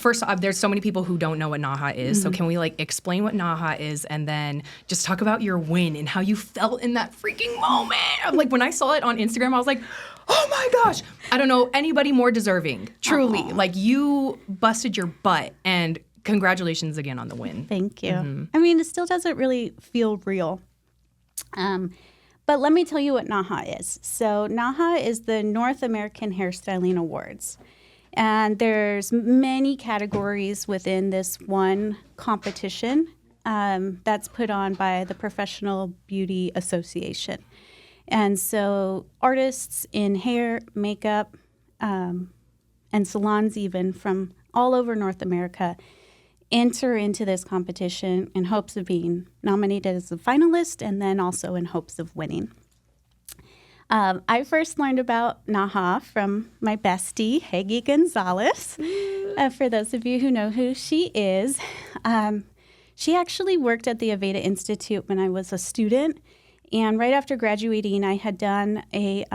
first off, there's so many people who don't know what NAHA is. So can we like explain what NAHA is and then just talk about your win and how you felt in that freaking moment? Like when I saw it on Instagram, I was like, oh my gosh, I don't know anybody more deserving, truly. Like you busted your butt, and congratulations again on the win. Thank you. I mean, it still doesn't really feel real. But let me tell you what NAHA is. So NAHA is the North American Hairstyling Awards. And there's many categories within this one competition that's put on by the Professional Beauty Association. And so artists in hair, makeup, and salons even from all over North America enter into this competition in hopes of being nominated as a finalist and then also in hopes of winning. I first learned about NAHA from my bestie, Hagee Gonzalez. For those of you who know who she is, she actually worked at the AVEDA Institute when I was a student. And right after graduating, I had done a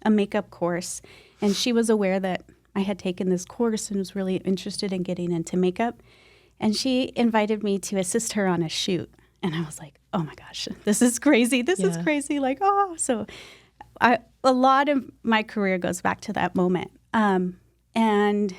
makeup course. And she was aware that I had taken this course and was really interested in getting into makeup. And she invited me to assist her on a shoot. And I was like, oh my gosh, this is crazy. This is crazy. Like, oh, so a lot of my career goes back to that moment. And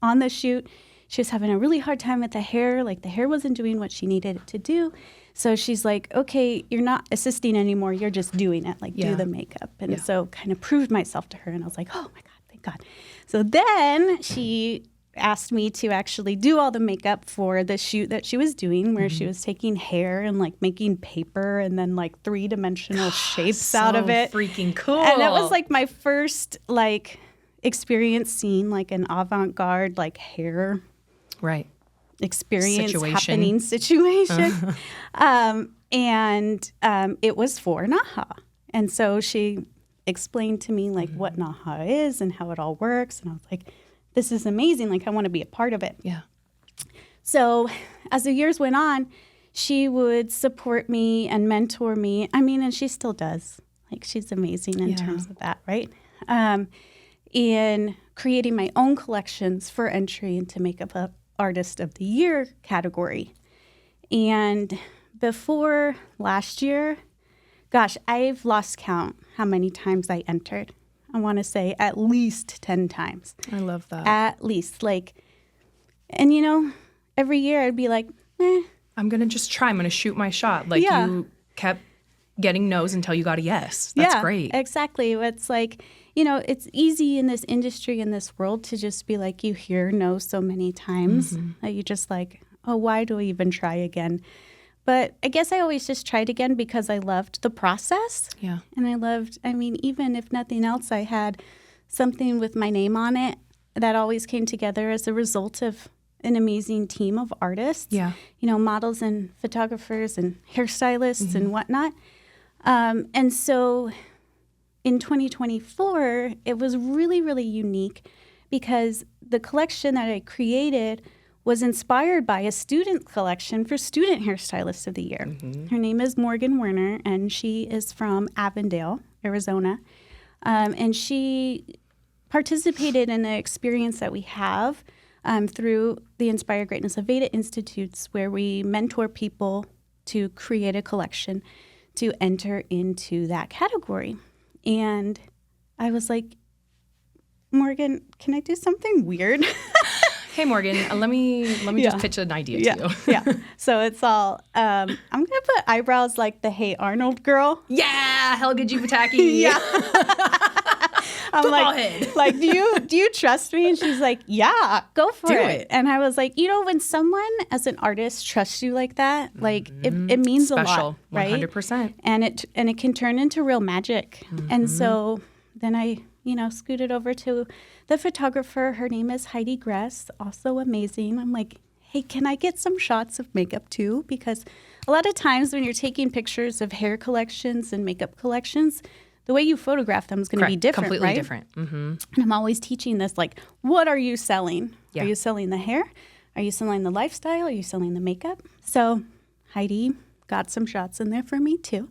on the shoot, she was having a really hard time with the hair. Like the hair wasn't doing what she needed it to do. So she's like, okay, you're not assisting anymore. You're just doing it. Like do the makeup. And so kind of proved myself to her. And I was like, oh my God, thank God. So then she asked me to actually do all the makeup for the shoot that she was doing, where she was taking hair and like making paper and then like 3-dimensional shapes out of it. Freaking cool. And that was like my first like experience seeing like an avant-garde like hair experience happening situation. And it was for NAHA. And so she explained to me like what NAHA is and how it all works. And I was like, this is amazing. Like, I want to be a part of it. Yeah. So as the years went on, she would support me and mentor me. I mean, and she still does. Like, she's amazing in terms of that, right? In creating my own collections for entry into Makeup Artist of the Year category. And before last year, gosh, I've lost count how many times I entered. I want to say at least 10 times. I love that. At least. Like, and you know, every year I'd be like, I'm going to just try. I'm going to shoot my shot. Like you kept getting no's until you got a yes. That's great. Exactly. It's like, you know, it's easy in this industry, in this world to just be like, you hear no so many times that you just like, oh, why do I even try again? But I guess I always just tried again because I loved the process. Yeah. And I mean, even if nothing else, I had something with my name on it that always came together as a result of an amazing team of artists. Yeah. You know, models and photographers and hairstylists and whatnot. And so in 2024, it was really, really unique because the collection that I created was inspired by a student collection for Student Hairstylist of the Year. Her name is Morgan Werner, and she is from Avondale, Arizona. And she participated in the experience that we have through the Inspire Greatness AVEDA Institutes, where we mentor people to create a collection to enter into that category. And I was like, Morgan, can I do something weird? Hey, Morgan, let me just pitch an idea to you. So it's all, I'm going to put eyebrows like the Hey Arnold girl. Yeah, Helga G. Pataki. I'm like, do you trust me? And she's like, yeah, go for it. And I was like, you know, when someone as an artist trusts you like that, like it means Special, a lot, right? 100%. And it can turn into real magic. And so then I, you know, scooted over to the photographer. Her name is Heidi Gress, also amazing. I'm like, hey, can I get some shots of makeup too? Because a lot of times when you're taking pictures of hair collections and makeup collections, the way you photograph them is going to be different, completely right? different. And I'm always teaching this, like, what are you selling? Yeah. Are you selling the hair? Are you selling the lifestyle? Are you selling the makeup? So Heidi got some shots in there for me too.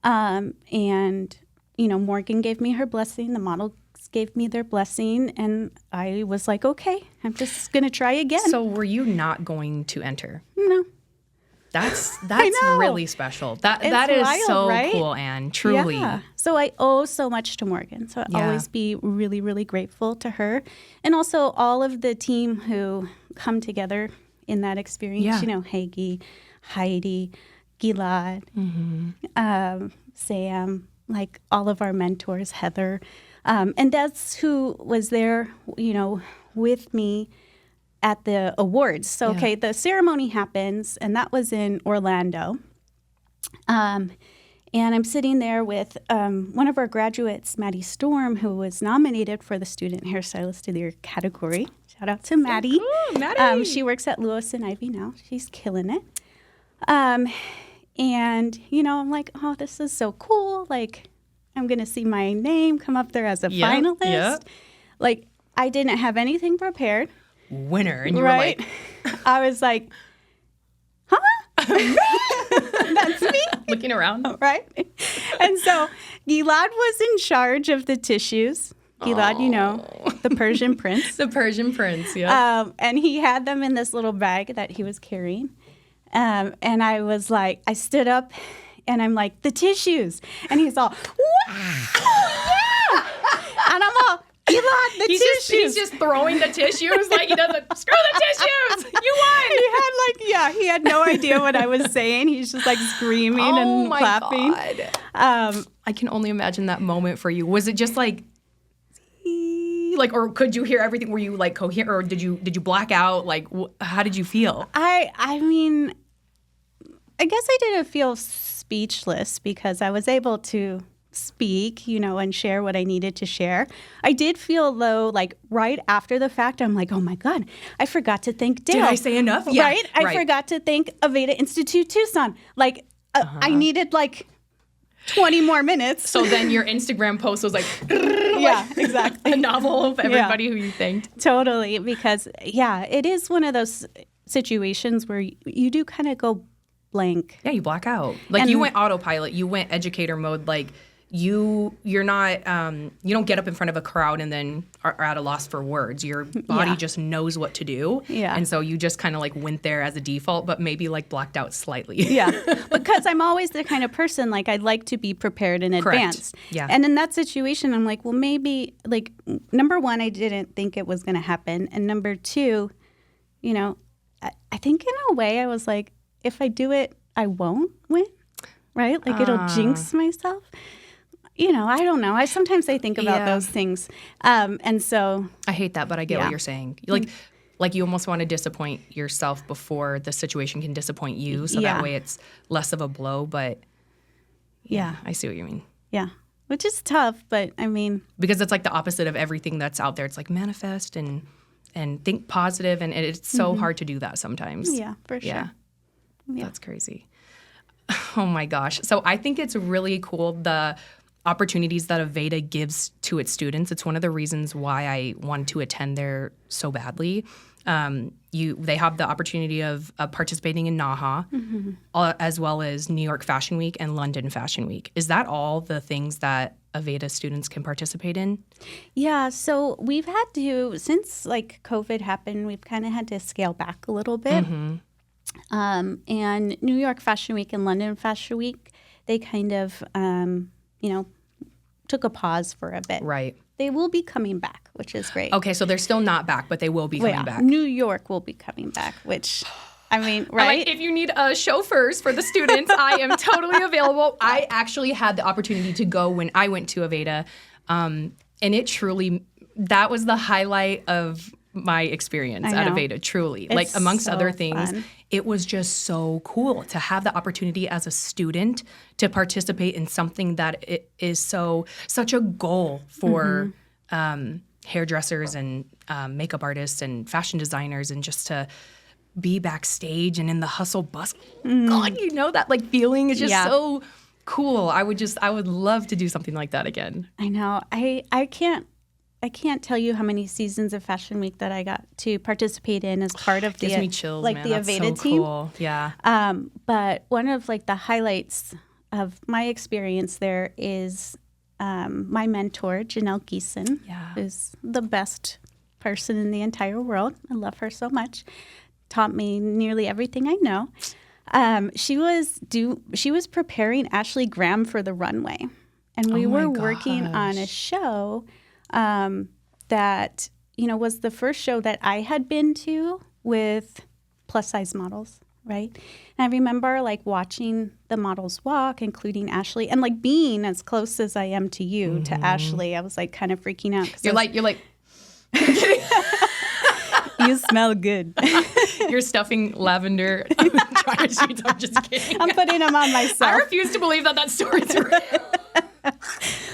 And, you know, Morgan gave me her blessing. The models just gave me their blessing, and I was like, okay, I'm just going to try again. So were you not going to enter? No. That's know. really special. That It's is wild, so right? cool, Anne. Truly. Yeah. So I owe so much to Morgan. So I'll always be really, really grateful to her. And also all of the team who come together in that experience. Yeah. You know, Hagee, Heidi, Gilad, Sam, like all of our mentors, Heather. And that's who was there, you know, with me at the awards. So, okay, the ceremony happens, and that was in Orlando. And I'm sitting there with one of our graduates, Maddie Storm, who was nominated for the Student Hairstylist of the Year category. Shout out to Maddie. Cool, Maddie. She works at Lewis and Ivy now. She's killing it. And, you know, I'm like, oh, this is so cool. Like, I'm going to see my name come up there as a finalist. Yep. Like, I didn't have anything prepared. Winner. And you Right? were like, I was like, huh? That's me? looking around. Right? And so Gilad was in charge of the tissues. Gilad, you know, the Persian prince. The Persian prince, yeah. And he had them in this little bag that he was carrying. And I was like, I stood up and I'm like, the tissues. And he's all, wow, yeah. And I'm all, Gilad, the tissues. He's just throwing the tissues like he doesn't. Screw the tissues! You won! He had no idea what I was saying. He's just like screaming and clapping. God. I can only imagine that moment for you. Was it just like, or could you hear everything? Were you like coherent, or did you black out? Like, how did you feel? I mean, I guess I didn't feel speechless because I was able to speak, you know, and share what I needed to share. I did feel though, like right after the fact, I'm like, oh my God, I forgot to thank Dale. Did I say enough? Yeah, right? I forgot to thank AVEDA Institute Tucson. Like, I needed like 20 more minutes. So then your Instagram post was like, yeah, exactly. a novel of everybody who you thanked. Totally, because it is one of those situations where you do kind of go blank. Yeah, you black out. Like you went autopilot. You went educator mode. Like you're not. You don't get up in front of a crowd and then are at a loss for words. Your body just knows what to do. Yeah. And so you just kind of like went there as a default, but maybe like blacked out slightly. Yeah. Because I'm always the kind of person like I'd like to be prepared in advance. Yeah. And in that situation, I'm like, well, maybe like number one, I didn't think it was going to happen, and number two, you know, I think in a way I was like, if I do it, I won't win, right? Like it'll jinx myself. You know, I don't know. I sometimes think about those things. And so I hate that, but I get what you're saying. Like you almost want to disappoint yourself before the situation can disappoint you. So that way it's less of a blow. But I see what you mean. Yeah. Which is tough, but I mean. Because it's like the opposite of everything that's out there. It's like manifest and think positive. And it's so hard to do that sometimes. Yeah, for sure. Yeah. That's crazy. Oh my gosh. So I think it's really cool, the opportunities that AVEDA gives to its students. It's one of the reasons why I wanted to attend there so badly. They have the opportunity of participating in NAHA, as well as New York Fashion Week and London Fashion Week. Is that all the things that AVEDA students can participate in? Yeah, so we've had to, since like COVID happened, we've kind of had to scale back a little bit. And New York Fashion Week and London Fashion Week, they kind of, took a pause for a bit. Right. They will be coming back, which is great. Okay, so they're still not back, but they will be coming back. New York will be coming back, which, I mean, right? Like, if you need chauffeurs for the students, I am totally available. I actually had the opportunity to go when I went to AVEDA, and it truly, that was the highlight of my experience at AVEDA, truly. It's like, amongst so other things, fun. It was just so cool to have the opportunity as a student to participate in something that it is such a goal for hairdressers and makeup artists and fashion designers, and just to be backstage and in the hustle bustle. God, you know, that like feeling is just so cool. I would love to do something like that again. I know. I can't tell you how many seasons of Fashion Week that I got to participate in as part of the gives me chills, like man. the That's AVEDA so team. Cool. Yeah. But one of like the highlights of my experience there is my mentor, Janelle Geeson, who's the best person in the entire world. I love her so much. Taught me nearly everything I know. She was preparing Ashley Graham for the runway, and we were working on a show that was the first show that I had been to with plus size models, right? And I remember like watching the models walk, including Ashley, and like being as close as I am to you to Ashley. I was like kind of freaking out. You're like. You smell good. You're stuffing lavender dryer sheets. I'm just kidding. I'm putting them on myself. I refuse to believe that story's real.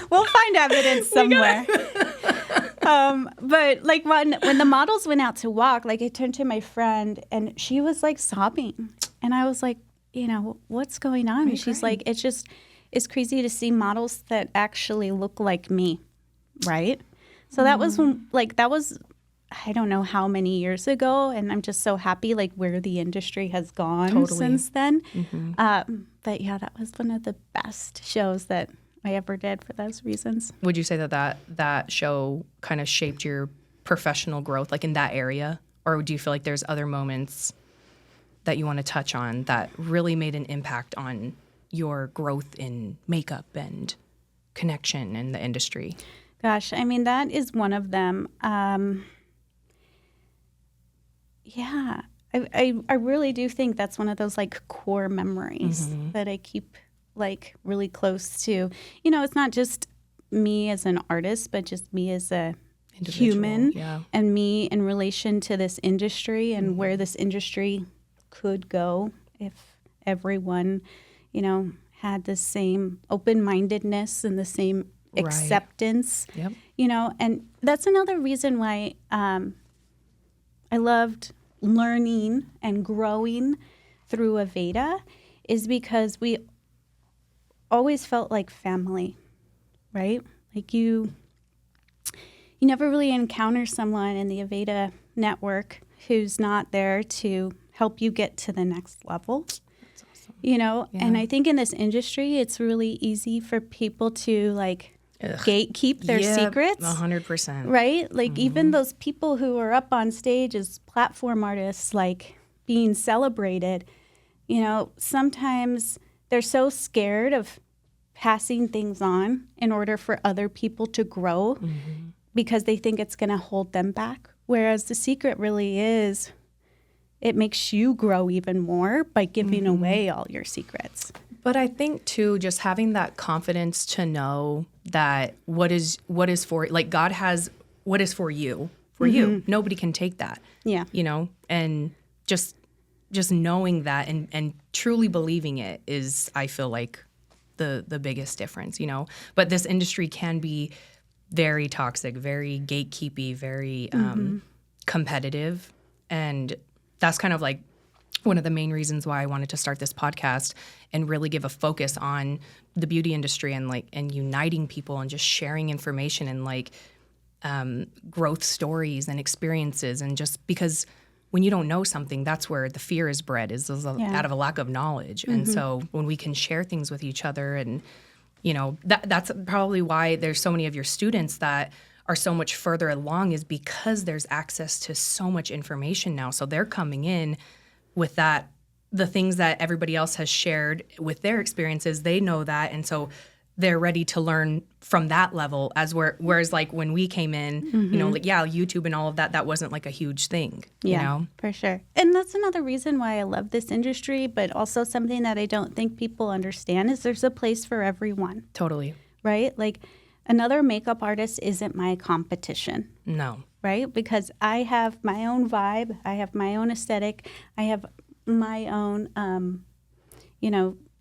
We'll find evidence somewhere. But like when the models went out to walk, like I turned to my friend and she was like sobbing. And I was like, what's going on? And she's like, it's crazy to see models that actually look like me. Right. So that was I don't know how many years ago, and I'm just so happy like where the industry has gone since then. But yeah, that was one of the best shows that I ever did for those reasons. Would you say that show kind of shaped your professional growth, like in that area? Or do you feel like there's other moments that you want to touch on that really made an impact on your growth in makeup and connection in the industry? Gosh, I mean, that is one of them. Yeah, I really do think that's one of those like core memories that I keep like really close to. It's not just me as an artist, but just me as a human and me in relation to this industry and where this industry could go if everyone, had the same open-mindedness and the same acceptance, and that's another reason why I loved learning and growing through AVEDA is because we always felt like family, right? Like you never really encounter someone in the AVEDA network who's not there to help you get to the next level. That's awesome. And I think in this industry, it's really easy for people to like gatekeep their secrets. 100%. Right? Like even those people who are up on stage as platform artists, like being celebrated, sometimes they're so scared of passing things on in order for other people to grow because they think it's going to hold them back. Whereas the secret really is, it makes you grow even more by giving away all your secrets. But I think too, just having that confidence to know that what is for, like God has what is for you. Nobody can take that. Yeah. And just knowing that and truly believing it is, I feel like, the biggest difference, But this industry can be very toxic, very gatekeepy, very competitive. And that's kind of like one of the main reasons why I wanted to start this podcast and really give a focus on the beauty industry and uniting people and just sharing information and growth stories and experiences. And just because when you don't know something, that's where the fear is bred, out of a lack of knowledge. And so when we can share things with each other and, that's probably why there's so many of your students that are so much further along is because there's access to so much information now. So they're coming in with that, the things that everybody else has shared with their experiences, they know that. And so they're ready to learn from that level whereas like when we came in, YouTube and all of that wasn't like a huge thing, for sure. And that's another reason why I love this industry, but also something that I don't think people understand is there's a place for everyone. Totally. Right? Like another makeup artist isn't my competition. No. Right? Because I have my own vibe, I have my own aesthetic, I have my own,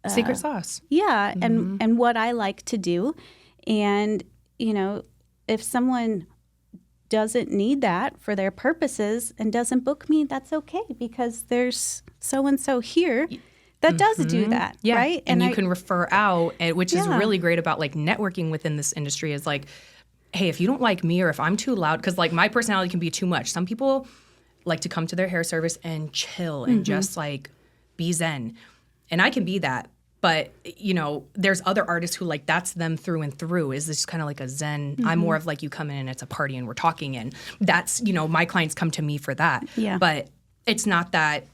secret sauce. Yeah, and what I like to do. And, if someone doesn't need that for their purposes and doesn't book me, that's okay because there's so-and-so here that does do that, right? And you can refer out, which is really great about like networking within this industry is like, hey, if you don't like me or if I'm too loud, because like my personality can be too much. Some people like to come to their hair service and chill and just like be zen. And I can be that. But, you know, there's other artists who like that's them through and through. Is this kind of like a zen? I'm more of like you come in and it's a party and we're talking, and that's, you know, my clients come to me for that. Yeah. But it's not that,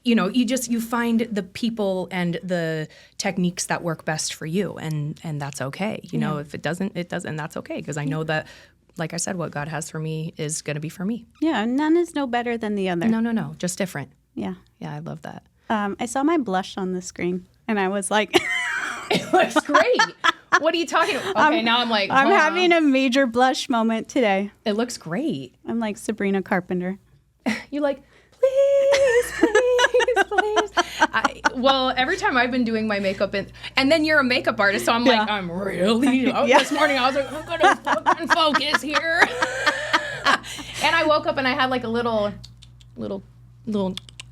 you know, you find the people and the techniques that work best for you, and that's okay. You know, if it doesn't, that's okay, because I know that, like I said, what God has for me is going to be for me. Yeah, none is no better than the other. No, just different. Yeah. Yeah, I love that. I saw my blush on the screen, and I was like... It looks great. What are you talking about? Okay, now I'm like... I'm having a major blush moment today. It looks great. I'm like Sabrina Carpenter. You're like, please. Well, every time I've been doing my makeup, and then you're a makeup artist, so I'm like, I'm really... This morning I was like, I'm going to fucking focus here. And I woke up and I had like a little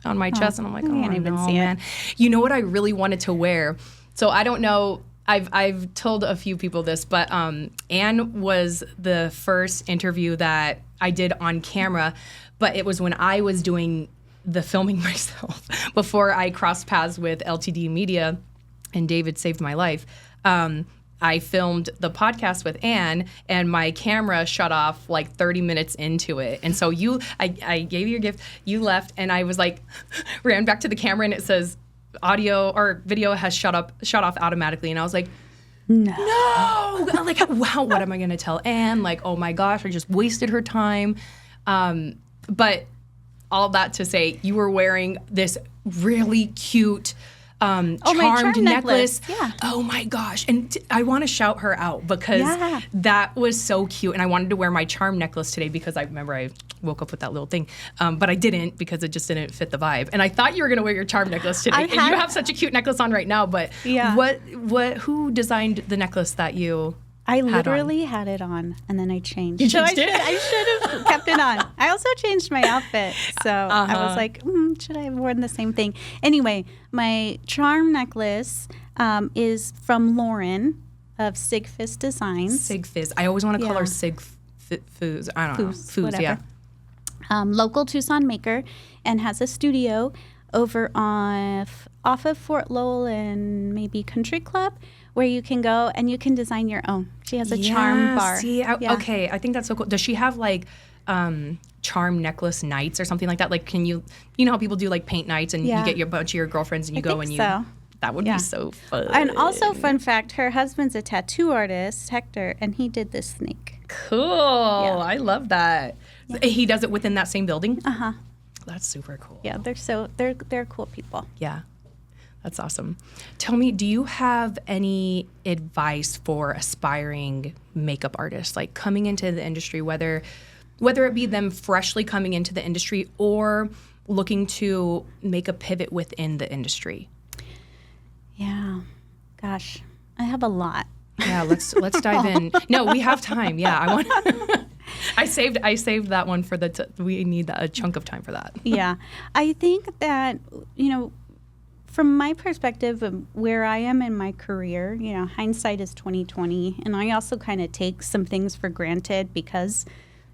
on my chest, and I'm like, oh, can't even no, see it. man. You know what I really wanted to wear? So I don't know. I've told a few people this, but Anne was the first interview that I did on camera, but it was when I was doing the filming myself before I crossed paths with LTD Media, and David saved my life. I filmed the podcast with Anne, and my camera shut off like 30 minutes into it. And so I gave you a gift, you left, and I was like, ran back to the camera, and it says audio or video has shut off automatically. And I was like, no. I'm like, wow, what am I going to tell Anne? Like, oh my gosh, I just wasted her time. But all that to say, you were wearing this really cute charmed necklace. Yeah. Oh my gosh. And I want to shout her out because that was so cute. And I wanted to wear my charm necklace today because I remember I woke up with that little thing. But I didn't, because it just didn't fit the vibe. And I thought you were going to wear your charm necklace today. And you have such a cute necklace on right now. But who designed the necklace that you I literally had it on, and then I changed. You changed it? I should have kept it on. I also changed my outfit, so I was like, should I have worn the same thing? Anyway, my charm necklace is from Lauren of Sigfizz Designs. Sigfizz. I always want to call her Sigfizz. I don't know. Foods, yeah. Local Tucson maker, and has a studio over off of Fort Lowell and maybe Country Club, where you can go and you can design your own. She has a charm bar. Okay, I think that's so cool. Does she have like charm necklace nights or something like that? Like, can you know how people do like paint nights, and you get your bunch of your girlfriends and you go and you. So. That would be so fun. And also, fun fact, her husband's a tattoo artist, Hector, and he did this snake. Cool. Yeah. I love that. Yeah. He does it within that same building? Uh-huh. That's super cool. Yeah, they're cool people. Yeah. That's awesome. Tell me, do you have any advice for aspiring makeup artists, like coming into the industry, whether it be them freshly coming into the industry or looking to make a pivot within the industry? Yeah. Gosh, I have a lot. Yeah, let's dive in. No, we have time. Yeah, I want. I saved that one for we need a chunk of time for that. Yeah, I think that from my perspective of where I am in my career, hindsight is 20/20, and I also kind of take some things for granted because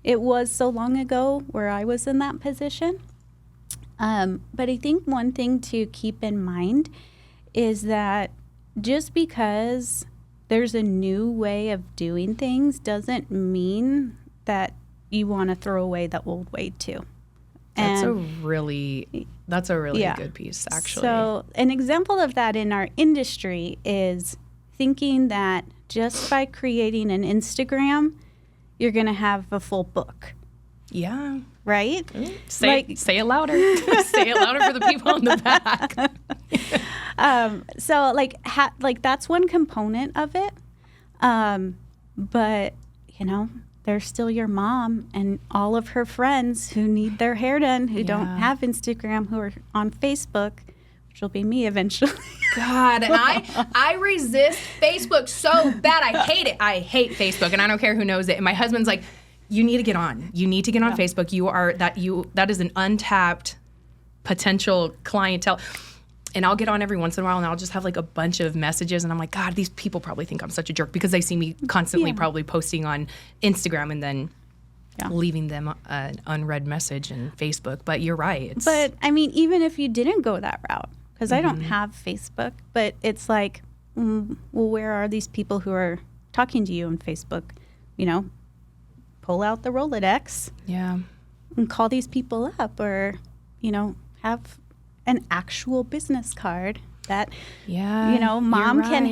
it was so long ago where I was in that position. But I think one thing to keep in mind is that just because there's a new way of doing things doesn't mean that you want to throw away the old way too. That's a really good piece, actually. So an example of that in our industry is thinking that just by creating an Instagram, you're going to have a full book. Yeah. Right? Say it louder. Say it louder for the people in the back. So that's one component of it. But, they're still your mom and all of her friends who need their hair done, who don't have Instagram, who are on Facebook, which will be me eventually. God, and I resist Facebook so bad. I hate it. I hate Facebook, and I don't care who knows it. And my husband's like, you need to get on. You need to get on Facebook. That is an untapped potential clientele. And I'll get on every once in a while, and I'll just have like a bunch of messages, and I'm like, God, these people probably think I'm such a jerk because they see me constantly probably posting on Instagram and then leaving them an unread message in Facebook. But you're right. But I mean, even if you didn't go that route, because I don't have Facebook, but it's like, well, where are these people who are talking to you on Facebook? You know, pull out the Rolodex. Yeah. And call these people up, or, you know, have an actual business card that, you know, mom can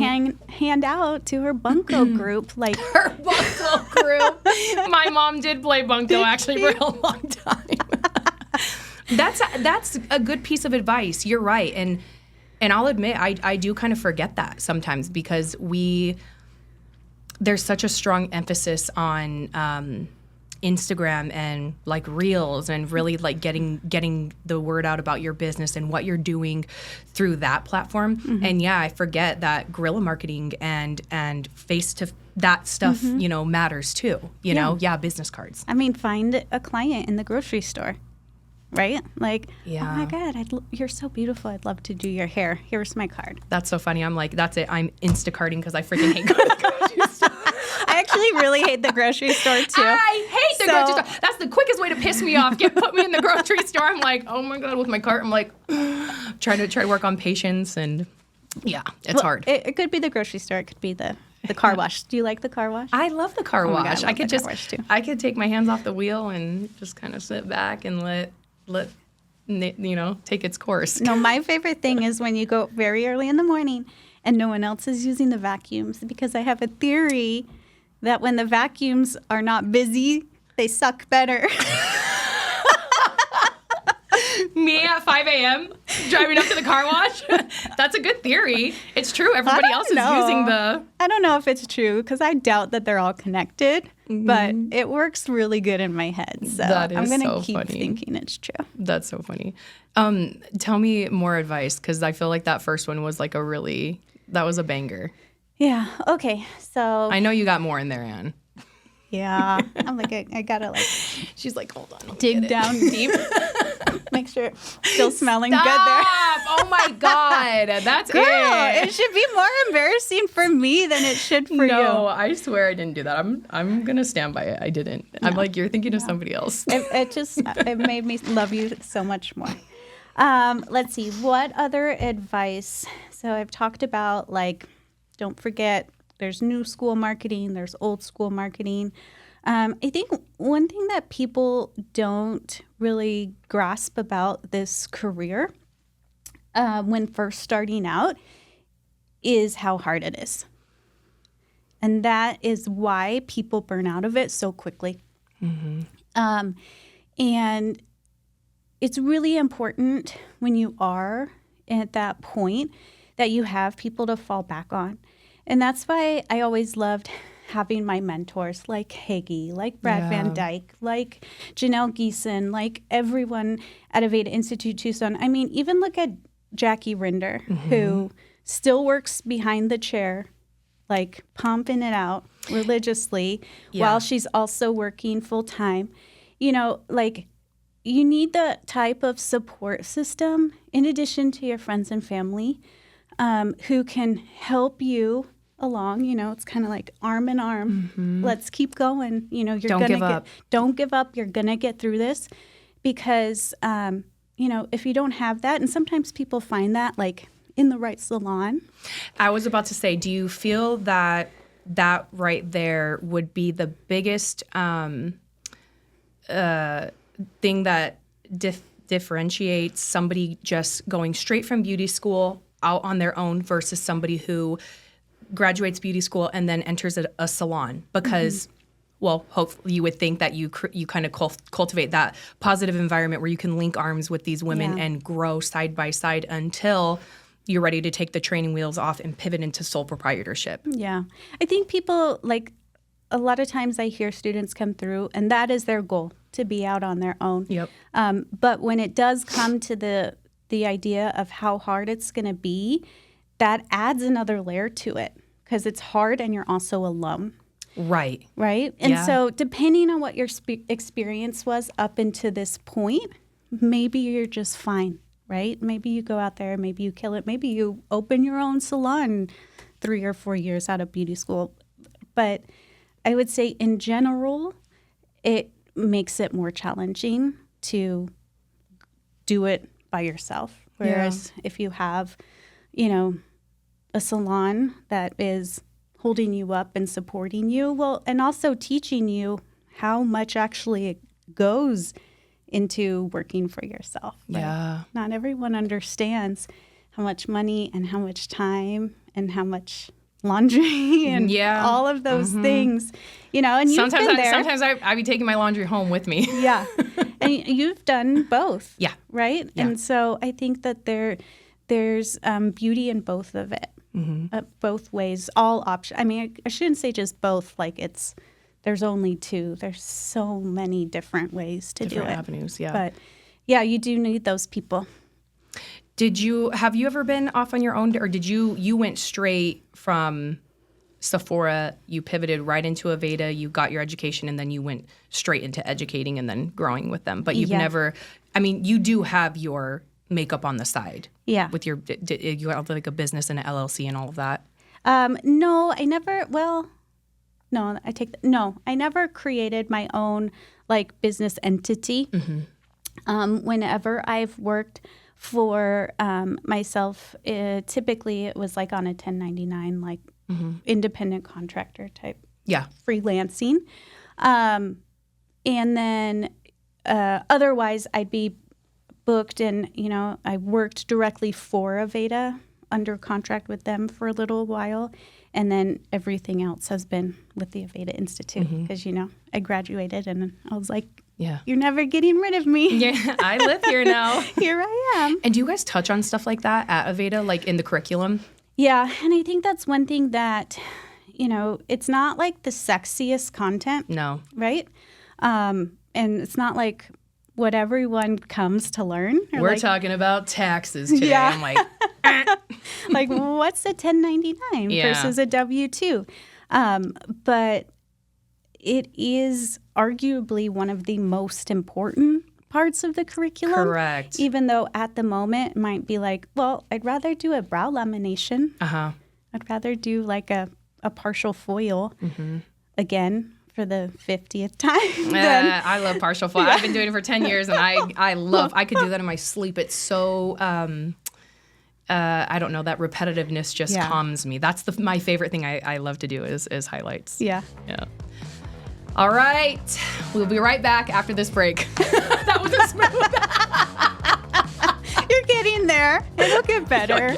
hand out to her bunco group. Like her bunco group. My mom did play bunco actually for a long time. That's a good piece of advice. You're right. And I'll admit, I do kind of forget that sometimes, because there's such a strong emphasis on Instagram and like reels, and really like getting the word out about your business and what you're doing through that platform. And yeah, I forget that guerrilla marketing and face to that stuff, you know, matters too. You know, business cards. I mean, find a client in the grocery store, right? Like, oh my God, you're so beautiful. I'd love to do your hair. Here's my card. That's so funny. I'm like, that's it. I'm Instacarting because I freaking hate going to the grocery store. I actually really hate the grocery store too. I hate the grocery store. That's the quickest way to piss me off. Put me in the grocery store. I'm like, oh my God, with my cart. I'm like, trying to work on patience, and it's hard. It could be the grocery store. It could be the car wash. Do you like the car wash? I love the car wash. God, car wash too. I could take my hands off the wheel and just kind of sit back and let you know, take its course. No, my favorite thing is when you go very early in the morning and no one else is using the vacuums, because I have a theory that when the vacuums are not busy, they suck better. Me at 5 a.m. driving up to the car wash? That's a good theory. It's true. Everybody else is using the... I don't know if it's true, because I doubt that they're all connected, but it works really good in my head. So I'm going to keep thinking it's true. That's so funny. Tell me more advice, because I feel like that first one was like that was a banger. Yeah. Okay. So... I know you got more in there, Anne. Yeah. I'm like, I gotta like... She's like, hold on. Dig down deep. Make sure it's still smelling Stop! good there. Oh my God. That's Girl, it. It should be more embarrassing for me than it should for you. No, I swear I didn't do that. I'm going to stand by it. I didn't. No. I'm like, you're thinking of somebody else. It made me love you so much more. Let's see. What other advice? So I've talked about, like, don't forget, there's new school marketing, there's old school marketing. I think one thing that people don't really grasp about this career when first starting out is how hard it is. And that is why people burn out of it so quickly. And it's really important when you are at that point that you have people to fall back on. And that's why I always loved having my mentors like Hagee, like Brad Van Dyke, like Janelle Geeson, like everyone at AVEDA Institute Tucson. I mean, even look at Jackie Rinder, who still works behind the chair, like pumping it out religiously while she's also working full time. You know, like, you need the type of support system in addition to your friends and family who can help you along. You know, it's kind of like arm in arm. Let's keep going. You know, don't give up. You're gonna get through this, because you know, if you don't have that, and sometimes people find that like in the right salon. I was about to say, do you feel that right there would be the biggest thing that differentiates somebody just going straight from beauty school out on their own versus somebody who graduates beauty school and then enters a salon? Because well, hopefully you would think that you kind of cultivate that positive environment where you can link arms with these women and grow side by side until you're ready to take the training wheels off and pivot into sole proprietorship. Yeah. I think people, like, a lot of times I hear students come through and that is their goal, to be out on their own. Yep. But when it does come to the idea of how hard it's going to be, that adds another layer to it, because it's hard and you're also alone. Right. Right? And so depending on what your experience was up until this point, maybe you're just fine, right? Maybe you go out there, maybe you kill it, maybe you open your own salon 3 or 4 years out of beauty school. But I would say in general, it makes it more challenging to do it by yourself, Whereas if you have, you know, a salon that is holding you up and supporting you, well, and also teaching you how much actually it goes into working for yourself. Right? Yeah. Not everyone understands how much money and how much time and how much laundry and all of those things, you know, and you've been there. Sometimes I be taking my laundry home with me. Yeah. And you've done both. Yeah. Right? Yeah. And so I think that there's beauty in both of it, both ways, all options. I mean, I shouldn't say just both, like there's only two. There's so many different ways to do it. Different avenues, yeah. But yeah, you do need those people. Have you ever been off on your own, or did you went straight from Sephora, you pivoted right into AVEDA, you got your education, and then you went straight into educating and then growing with them. But you've never, I mean, you do have your makeup on the side. Yeah. With you have like a business and an LLC and all of that. No, I never, I never created my own like business entity. Whenever I've worked for myself, typically it was like on a 1099, like independent contractor type freelancing. And then otherwise I'd be booked and, you know, I worked directly for AVEDA under contract with them for a little while. And then everything else has been with the AVEDA Institute because, you know, I graduated and I was like, you're never getting rid of me. Yeah, I live here now. Here I am. And do you guys touch on stuff like that at AVEDA, like in the curriculum? Yeah, and I think that's one thing that, you know, it's not like the sexiest content. No. Right? And it's not like what everyone comes to learn. We're talking about taxes today. Yeah. I'm like, like, what's a 1099 versus a W-2? But it is arguably one of the most important parts of the curriculum. Correct. Even though at the moment it might be like, well, I'd rather do a brow lamination. I'd rather do like a partial foil again for the 50th time. I love partial foil. I've been doing it for 10 years and I could do that in my sleep. It's so, I don't know, that repetitiveness just calms me. That's my favorite thing I love to do is highlights. Yeah. All right. We'll be right back after this break. That was a smooth. You're getting there. It'll get better.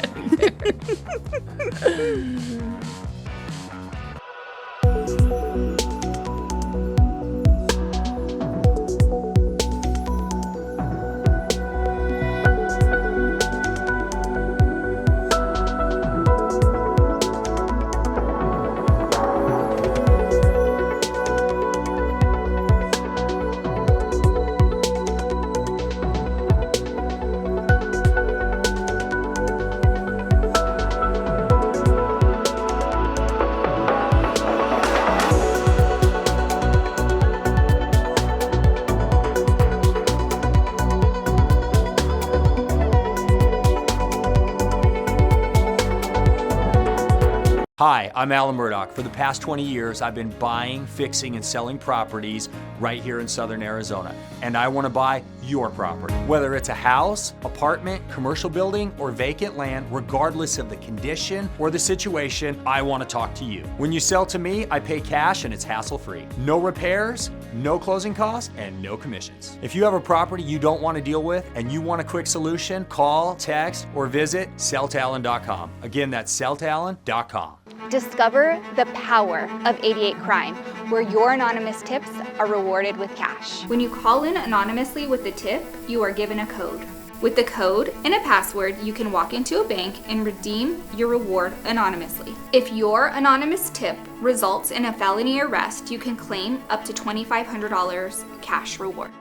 Hi, I'm Alan Murdoch. For the past 20 years, I've been buying, fixing, and selling properties right here in Southern Arizona. And I want to buy your property. Whether it's a house, apartment, commercial building, or vacant land, regardless of the condition or the situation, I want to talk to you. When you sell to me, I pay cash and it's hassle-free. No repairs, no closing costs, and no commissions. If you have a property you don't want to deal with and you want a quick solution, call, text, or visit selltalon.com. Again, that's selltalon.com. Discover the power of 88 Crime, where your anonymous tips are rewarded with cash. When you call in anonymously with the tip, you are given a code. With the code and a password, you can walk into a bank and redeem your reward anonymously. If your anonymous tip results in a felony arrest, you can claim up to $2,500 cash reward.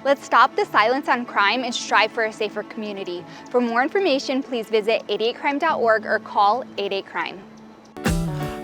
Let's stop the silence on crime and strive for a safer community. For more information, please visit 88crime.org or call 88crime.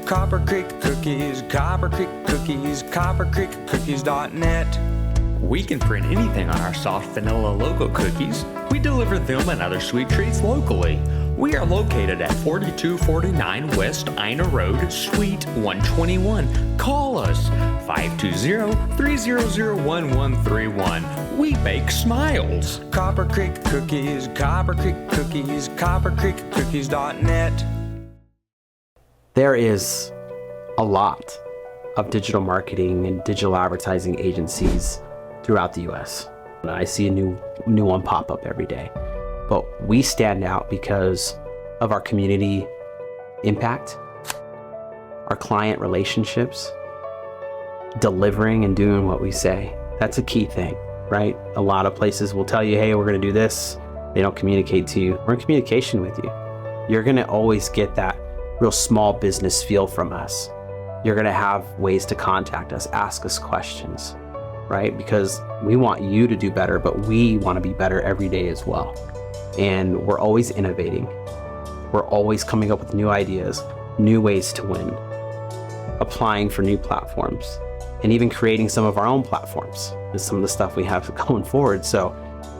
Copper Creek Cookies, Copper Creek Cookies, coppercreekcookies.net. We can print anything on our soft vanilla logo cookies. We deliver them and other sweet treats locally. We are located at 4249 West Ina Road, Suite 121. Call us 520-300-1131. We bake smiles. Copper Creek Cookies, Copper Creek Cookies, coppercreekcookies.net. There is a lot of digital marketing and digital advertising agencies throughout the U.S. I see a new one pop up every day. But we stand out because of our community impact, our client relationships, delivering and doing what we say. That's a key thing, right? A lot of places will tell you, hey, we're going to do this. They don't communicate to you. We're in communication with you. You're going to always get that real small business feel from us. You're going to have ways to contact us, ask us questions, right? Because we want you to do better, but we want to be better every day as well. And we're always innovating. We're always coming up with new ideas, new ways to win, applying for new platforms, and even creating some of our own platforms is some of the stuff we have going forward. So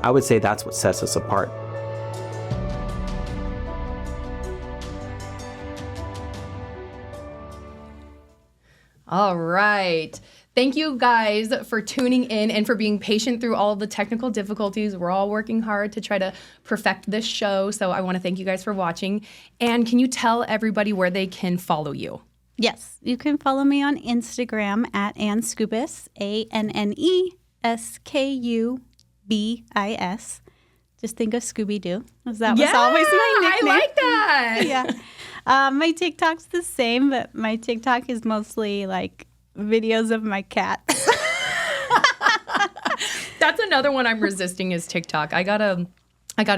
I would say that's what sets us apart. All right. Thank you guys for tuning in and for being patient through all of the technical difficulties. We're all working hard to try to perfect this show. So I want to thank you guys for watching. And can you tell everybody where they can follow you? Yes, you can follow me on Instagram at Anne Skubis, ANNESKUBIS. Just think of Scooby-Doo, as that was always my nickname. I like that. Yeah. My TikTok's the same, but my TikTok is mostly like videos of my cat. That's another one I'm resisting is TikTok. I gotta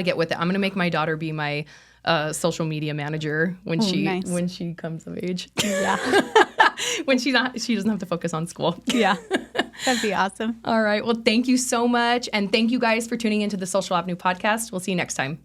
get with it. I'm gonna make my daughter be my social media manager when she comes of age. Yeah. When she doesn't have to focus on school. Yeah. That'd be awesome. All right. Well, thank you so much. And thank you guys for tuning into the Social Avenue podcast. We'll see you next time.